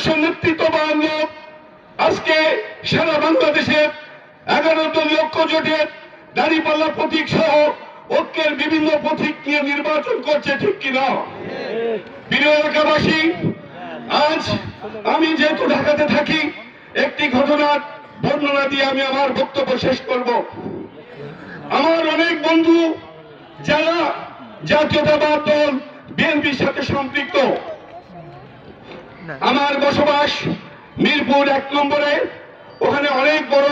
আদর্শ নেতৃত্ববান লোক আজকে সারা বাংলাদেশের 11 দলীয় ঐক্য জোটের দাঁড়িপাল্লা প্রতীক সহ ঐক্যের বিভিন্ন প্রতীক নিয়ে নির্বাচন করছে, ঠিক কিনা? প্রিয় এলাকাবাসী, আজ আমি যেহেতু ঢাকাতে থাকি, একটি ঘটনার বর্ণনা দিয়ে আমি আমার বক্তব্য শেষ করব। আমার অনেক বন্ধু যারা জাতীয়তাবাদ দল বিএনপির সাথে সম্পৃক্ত, আমার বসবাস মিরপুর 1 নম্বরে, ওখানে অনেক বড়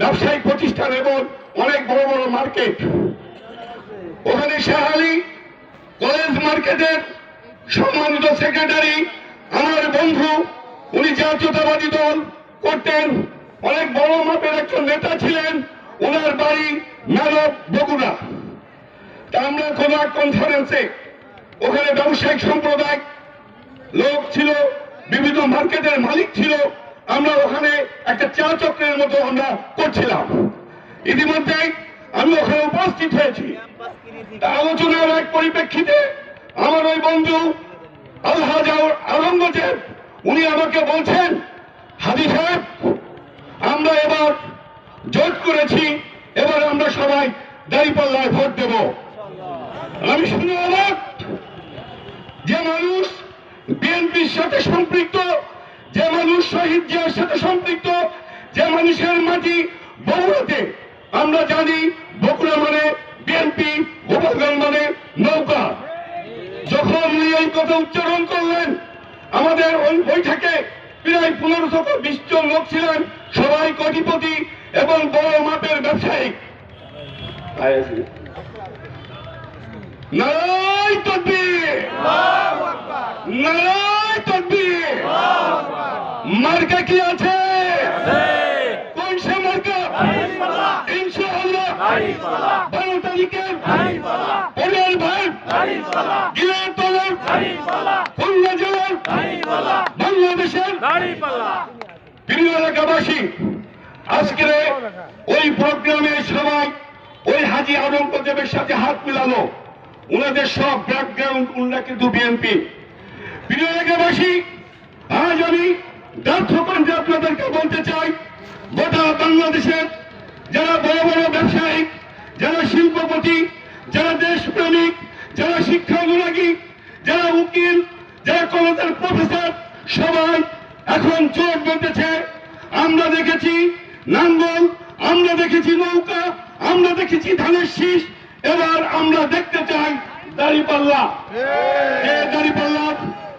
ব্যবসায়িক প্রতিষ্ঠান এবং অনেক বড় বড় মার্কেট। ওখানে শাহালি কলেজ মার্কেটের সম্মানিত সেক্রেটারি আমার বন্ধু, উনি জাতীয়তাবাদী দল করতেন, অনেক বড় মাপের একজন নেতা ছিলেন, ওনার বাড়ি মানব বগুড়া। তা আমরা কোন এক কনফারেন্সে ওখানে ব্যবসায়িক সম্প্রদায় লোক ছিল, বিভিন্ন মার্কেটের মালিক ছিল, আমরা ওখানে একটা চা চক্রের মতো আমরা করছিলাম। ইতিমধ্যে আমি ওখানে উপস্থিত হয়েছি। আলোচনার এক পরিপ্রেক্ষিতে আমার ওই বন্ধু আলহাজ আলমগীর উনি আমাকে বলছেন, হাদি সাহেব, আমরা এবার জোট করেছি, এবার আমরা সবাই দাঁড়িপাল্লায় ভোট দেব। আমি শুনে অবাক, যে মানুষ বিএনপির সাথে সম্পৃক্ত, যে মানুষ শহীদ জিয়ার সাথে সম্পৃক্ত, যে মানুষের মাটি বগুড়াতে, আমরা জানি বগুড়া মানে বিএনপি, গোপালগঞ্জ মানে নৌকা। যখন উনি এই কথা উচ্চারণ করলেন, আমাদের ওই বৈঠকে প্রায় 15 থেকে 20 জন লোক ছিলেন, সবাই কোটিপতি এবং বড় মাপের ব্যবসায়ী। নারায় তাকবীর, নারায় তাকবীর। মার্কা কি আছে? কোন সে মার্কা? ইনশাআল্লাহ 12 তারিখে 15 ভাই গিলার তলার খুলনা জেলার বাংলাদেশের প্রিয় এলাকাবাসী, আজকের ওই প্রোগ্রামে সবাই ওই হাজী আওরঙ্গজেবের সাথে হাত মিলানো, ওনাদের সব ব্যাকগ্রাউন্ড উন্না কিন্তু বিএনপি। প্রিয় এলাকাবাসী, আজ আমি দার্থকণ্ঠে আপনাদেরকে বলতে চাই, গোটা বাংলাদেশের যারা বড় বড় ব্যবসায়ী, যারা শিল্পপতি, যারা দেশপ্রেমিক, যারা শিক্ষানুরাগী, যারা উকিল, যারা কলেজের প্রফেসর, সবাই এখন জোট বেঁধেছে। আমরা দেখেছি নাঙ্গল, আমরা দেখেছি নৌকা, আমরা দেখেছি ধানের শীষ, এবার আমরা দেখতে চাই দাঁড়িপাল্লা। এই দাঁড়িপাল্লা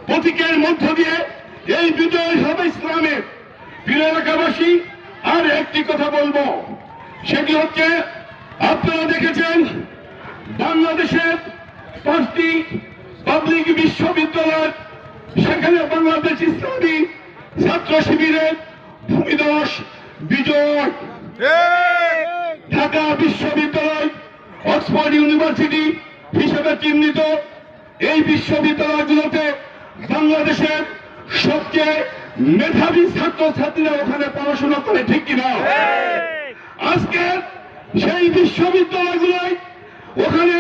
প্রতীকের মধ্য দিয়ে এই বিজয় হবে ইসলামের। প্রিয় এলাকাবাসী, আর একটি কথা বলবো, সেটি হচ্ছে, আপনারা দেখেছেন বাংলাদেশের 5টি পাবলিক বিশ্ববিদ্যালয়, সেখানে বাংলাদেশ ইসলামী ছাত্র শিবিরের ভূমিধস বিজয়। ঢাকা বিশ্ববিদ্যালয় অক্সফোর্ড ইউনিভার্সিটি হিসেবে চিহ্নিত এই বিশ্ববিদ্যালয়গুলোতে বাংলাদেশের সবচেয়ে মেধাবী ছাত্রছাত্রীরা ওখানে পড়াশোনা করে, ঠিক কিনা? আজকে সেই বিশ্ববিদ্যালয়গুলোয় ওখানে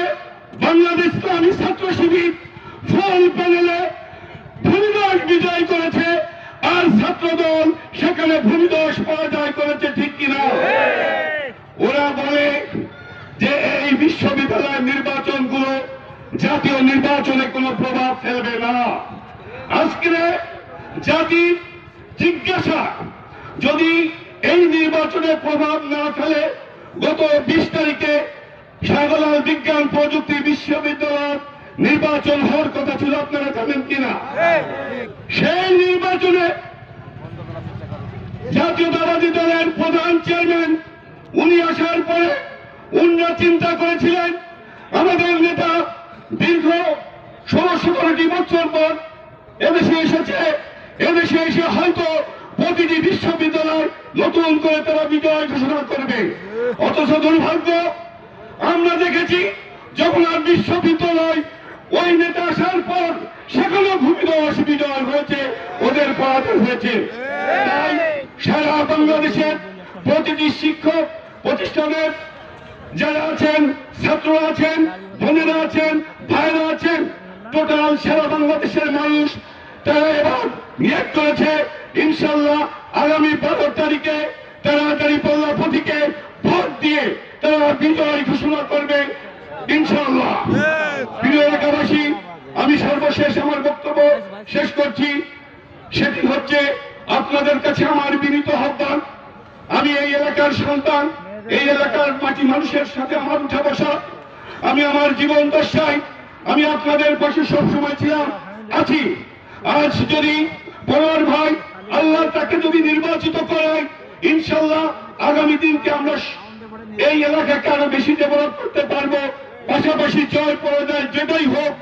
বাংলাদেশ ইসলামী ছাত্র শিবির ফুল প্যানেলে ভূমিধস বিজয় করেছে, আর ছাত্রদল সেখানে ভূমিধস পরাজয় করেছে, ঠিক কিনা? ওরা বলে যে এই বিশ্ববিদ্যালয়ের নির্বাচনগুলো জাতীয় নির্বাচনে কোনো প্রভাব ফেলবে না। আজকে জাতির জিজ্ঞাসা, যদি এই নির্বাচনে প্রভাব না ফেলে, গত 20 তারিখে শাহজালাল বিজ্ঞান প্রযুক্তি বিশ্ববিদ্যালয় নির্বাচন হওয়ার কথা ছিল, আপনারা জানেন কিনা? সেই নির্বাচনে জাতীয়তাবাদী দলের প্রধান চেয়ারম্যান উনি আসার পরে উনারা চিন্তা করেছিলেন, আমাদের নেতা দীর্ঘ 16-17টি বছর পর এদেশে এসেছে, এদেশে এসে হয়তো প্রতিটি বিশ্ববিদ্যালয় নতুন করে তারা বিজয় ঘোষণা করবে। অথচ দুর্ভাগ্য, আমরা দেখেছি যখন আর বিশ্ববিদ্যালয় ওই নেতা আসার পর সেখানেও ভূমিধস বিজয় হয়েছে, ওদের পরাজয় হয়েছে। তাই সারা বাংলাদেশের প্রতিটি শিক্ষক প্রতিষ্ঠানের যারা আছেন, ছাত্ররা আছেন, বোনেরা আছেন, ভাইরা আছেন, টোটাল সারা বাংলাদেশের মানুষ তারা এবার নিয়োগ করেছে। ইনশাল্লাহ আগামী 12 তারিখে তাড়াতাড়ি পল্লা প্রতীকে ভোট দিয়ে তারা বিজয় ঘোষণা করবে ইনশাল্লাহ। প্রিয় এলাকাবাসী, আমি সর্বশেষ আমার বক্তব্য শেষ করছি। সেটি হচ্ছে আপনাদের কাছে আমার বিনীত আহ্বান। আমি এই এলাকার সন্তান, এই এলাকার মাটি মানুষের সাথে আমার উঠা বসা। আমি আমার জীবন দশায় আমি আপনাদের পাশে সবসময় ছিলাম, আছি। আজ যদি বড় ভাই আল্লাহ তাকে যদি নির্বাচিত করায়, ইনশাল্লাহ আগামী দিনকে আমরা এই এলাকাকে আরো বেশি ডেভেলপ করতে পারবো। পাশাপাশি জয় পরাজয় যেটাই হোক,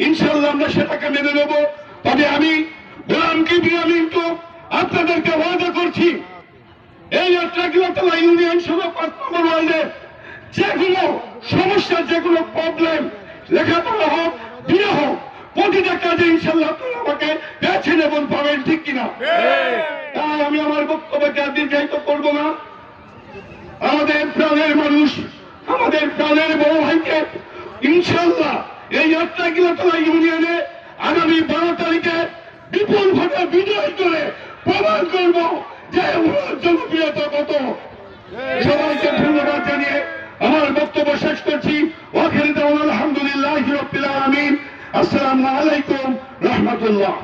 ইনশাল্লাহ আমরা সেটাকে মেনে নেব। তবে আমি গোলাম কিবরিয়া মিন্টু আপনাদেরকে ওয়াদা করছি, এই আট্রাগিলাতলা ইউনিয়ন সভা 5 নম্বর ওয়ার্ডে যে কোনো সমস্যা, যে কোনো প্রবলেম, লেখাপড়া হোক, বিয়ে হোক, প্রতিটা কাজে ইনশাল্লাহ আপনারা আমাকে বেছে নেবেন, পাবেন, ঠিক কিনা? তাই আমি আমার বক্তব্যকে আর দীর্ঘায়িত করবো না। আমাদের প্রাণের মানুষ, আমাদের প্রাণের বড় ভাইকে ইনশাল্লাহ এই আট্রাগিলাতলা ইউনিয়নে আগামী 12 তারিখে বিপুল ভোটে বিজয় করে প্রমাণ করব যে ওনার জনপ্রিয়তা কত। সবাইকে ধন্যবাদ জানিয়ে আমার বক্তব্য শেষ করছি। ওয়াখির দাওয়ানা আলহামদুলিল্লাহি রাব্বিল আলামিন। আসসালামু আলাইকুম রাহমাতুল্লাহ।